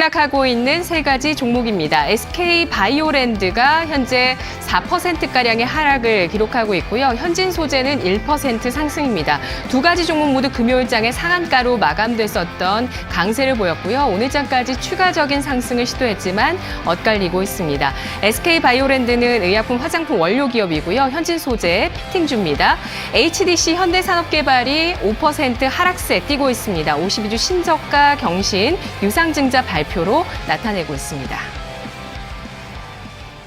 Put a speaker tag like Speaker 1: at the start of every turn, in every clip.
Speaker 1: 급락하고 있는 세 가지 종목입니다. SK바이오랜드가 현재 4%가량의 하락을 기록하고 있고요. 현진소재는 1% 상승입니다. 두 가지 종목 모두 금요일장에 상한가로 마감됐었던 강세를 보였고요. 오늘장까지 추가적인 상승을 시도했지만 엇갈리고 있습니다. SK바이오랜드는 의약품 화장품 원료 기업이고요. 현진소재 피팅주입니다. HDC 현대산업개발이 5% 하락세 띄고 있습니다. 52주 신저가 경신 유상증자 발표로 나타내고 있습니다.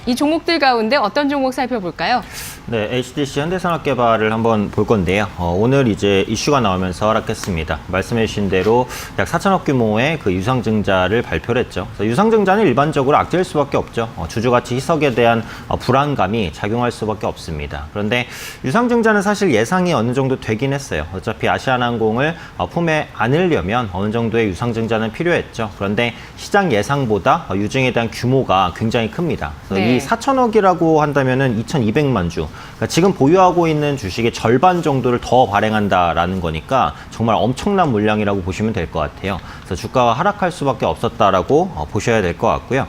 Speaker 1: 이 종목들 가운데 어떤 종목 살펴볼까요?
Speaker 2: 네, HDC 현대산업개발을 한번 볼 건데요. 오늘 이제 이슈가 나오면서 하락했습니다. 말씀해 주신 대로 약 4천억 규모의 그 유상증자를 발표를 했죠. 그래서 유상증자는 일반적으로 악재일 수밖에 없죠. 주주가치 희석에 대한 불안감이 작용할 수밖에 없습니다. 그런데 유상증자는 사실 예상이 어느 정도 되긴 했어요. 어차피 아시아나항공을 품에 안으려면 어느 정도의 유상증자는 필요했죠. 그런데 시장 예상보다 유증에 대한 규모가 굉장히 큽니다. 네. 이 4천억이라고 한다면은 2,200만 주. 그러니까 지금 보유하고 있는 주식의 절반 정도를 더 발행한다라는 거니까 정말 엄청난 물량이라고 보시면 될 것 같아요. 그래서 주가가 하락할 수밖에 없었다라고 보셔야 될 것 같고요.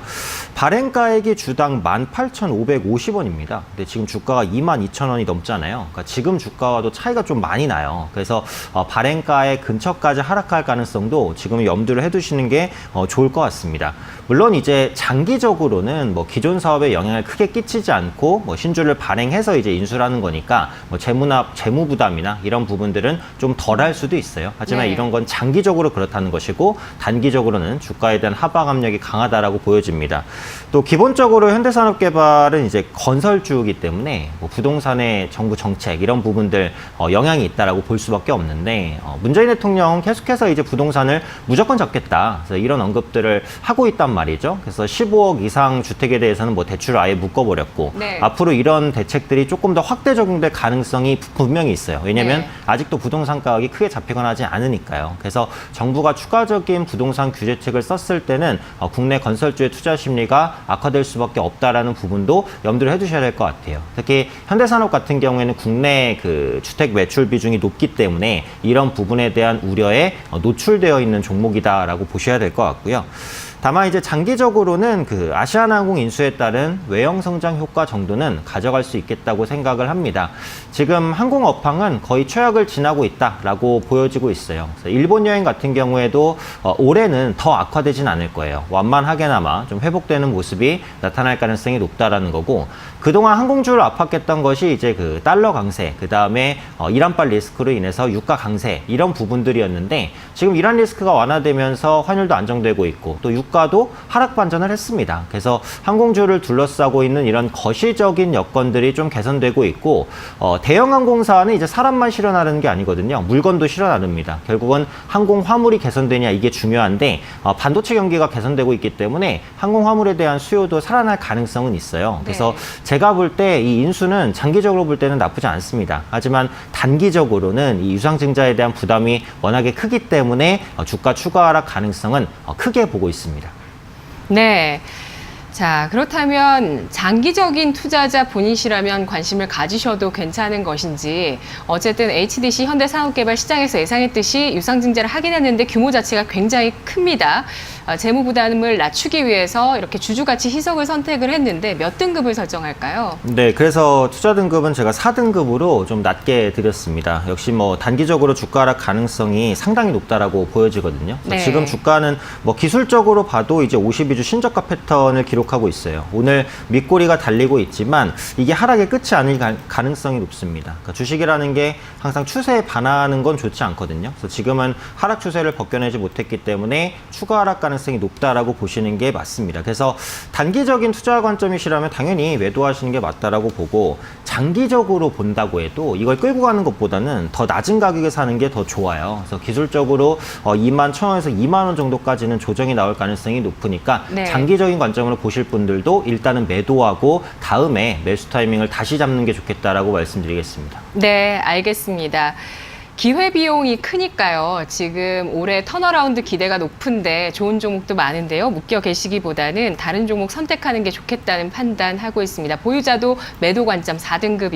Speaker 2: 발행가액이 주당 18,550원입니다. 근데 지금 주가가 22,000원이 넘잖아요. 그러니까 지금 주가와도 차이가 좀 많이 나요. 그래서 발행가액 근처까지 하락할 가능성도 지금 염두를 해두시는 게 좋을 것 같습니다. 물론 이제 장기적으로는 뭐 기존 사업에 영향을 크게 끼치지 않고 뭐 신주를 발행해서 이제 인수를 하는 거니까 뭐 재무 부담이나 이런 부분들은 좀 덜할 수도 있어요. 하지만 이런 건 장기적으로 그렇다는 것이고 단기적으로는 주가에 대한 하방 압력이 강하다라고 보여집니다. 또 기본적으로 현대산업개발은 이제 건설주이기 때문에 뭐 부동산의 정부 정책 이런 부분들 영향이 있다라고 볼 수밖에 없는데 문재인 대통령은 계속해서 이제 부동산을 무조건 잡겠다. 그래서 이런 언급들을 하고 있단 말이죠. 그래서 15억 이상 주택에 대해서는 뭐 대출을 아예 묶어버렸고 앞으로 이런 대책들이 조금 더 확대 적용될 가능성이 분명히 있어요. 왜냐하면 아직도 부동산 가격이 크게 잡히거나 하지 않으니까요. 그래서 정부가 추가적인 부동산 규제책을 썼을 때는 국내 건설주의 투자 심리가 악화될 수밖에 없다라는 부분도 염두를 해두셔야 될 것 같아요. 특히 현대산업 같은 경우에는 국내 그 주택 매출 비중이 높기 때문에 이런 부분에 대한 우려에 노출되어 있는 종목이다라고 보셔야 될 것 같고요. 다만 이제 장기적으로는 그 아시아나항공 인수에 따른 외형 성장 효과 정도는 가져갈 수 있겠다고 생각을 합니다. 지금 항공업황은 거의 최악을 지나고 있다라고 보여지고 있어요. 그래서 일본 여행 같은 경우에도 올해는 더 악화되진 않을 거예요. 완만하게나마 좀 회복되는 모습이 나타날 가능성이 높다라는 거고 그동안 항공주를 압박했던 것이 이제 그 달러 강세, 그 다음에 이란발 리스크로 인해서 유가 강세 이런 부분들이었는데 지금 이란 리스크가 완화되면서 환율도 안정되고 있고 또 유가도 하락 반전을 했습니다. 그래서 항공주를 둘러싸고 있는 이런 거시적인 여건들이 좀 개선되고 있고 대형 항공사는 이제 사람만 실어 나르는 게 아니거든요. 물건도 실어 나릅니다. 결국은 항공 화물이 개선되냐 이게 중요한데 반도체 경기가 개선되고 있기 때문에 항공 화물에 대한 수요도 살아날 가능성은 있어요. 그래서 제가 볼 때 이 인수는 장기적으로 볼 때는 나쁘지 않습니다. 하지만 단기적으로는 이 유상증자에 대한 부담이 워낙에 크기 때문에 주가 추가 하락 가능성은 크게 보고 있습니다.
Speaker 1: 네. 자, 그렇다면 장기적인 투자자 본인이시라면 관심을 가지셔도 괜찮은 것인지 어쨌든 HDC 현대산업개발 시장에서 예상했듯이 유상증자를 하긴 했는데 규모 자체가 굉장히 큽니다. 재무 부담을 낮추기 위해서 이렇게 주주가치 희석을 선택을 했는데 몇 등급을 설정할까요?
Speaker 2: 네, 그래서 투자 등급은 제가 4등급으로 좀 낮게 드렸습니다. 역시 뭐 단기적으로 주가 하락 가능성이 상당히 높다라고 보여지거든요. 지금 주가는 뭐 기술적으로 봐도 이제 52주 신저가 패턴을 기록하고 있어요. 오늘 밑꼬리가 달리고 있지만 이게 하락의 끝이 아닐 가능성이 높습니다. 그러니까 주식이라는 게 항상 추세에 반하는 건 좋지 않거든요. 그래서 지금은 하락 추세를 벗겨내지 못했기 때문에 추가 하락 가능성이 높다라고 보시는 게 맞습니다. 그래서 단기적인 투자 관점이시라면 당연히 매도하시는 게 맞다라고 보고 장기적으로 본다고 해도 이걸 끌고 가는 것보다는 더 낮은 가격에 사는 게 더 좋아요. 그래서 기술적으로 21,000원에서 2만 원 정도까지는 조정이 나올 가능성이 높으니까 장기적인 관점으로 보실 분들도 일단은 매도하고 다음에 매수 타이밍을 다시 잡는 게 좋겠다라고 말씀드리겠습니다.
Speaker 1: 네, 알겠습니다. 기회비용이 크니까요. 지금 올해 턴어라운드 기대가 높은데 좋은 종목도 많은데요. 묶여 계시기보다는 다른 종목 선택하는 게 좋겠다는 판단하고 있습니다. 보유자도 매도 관점 4등급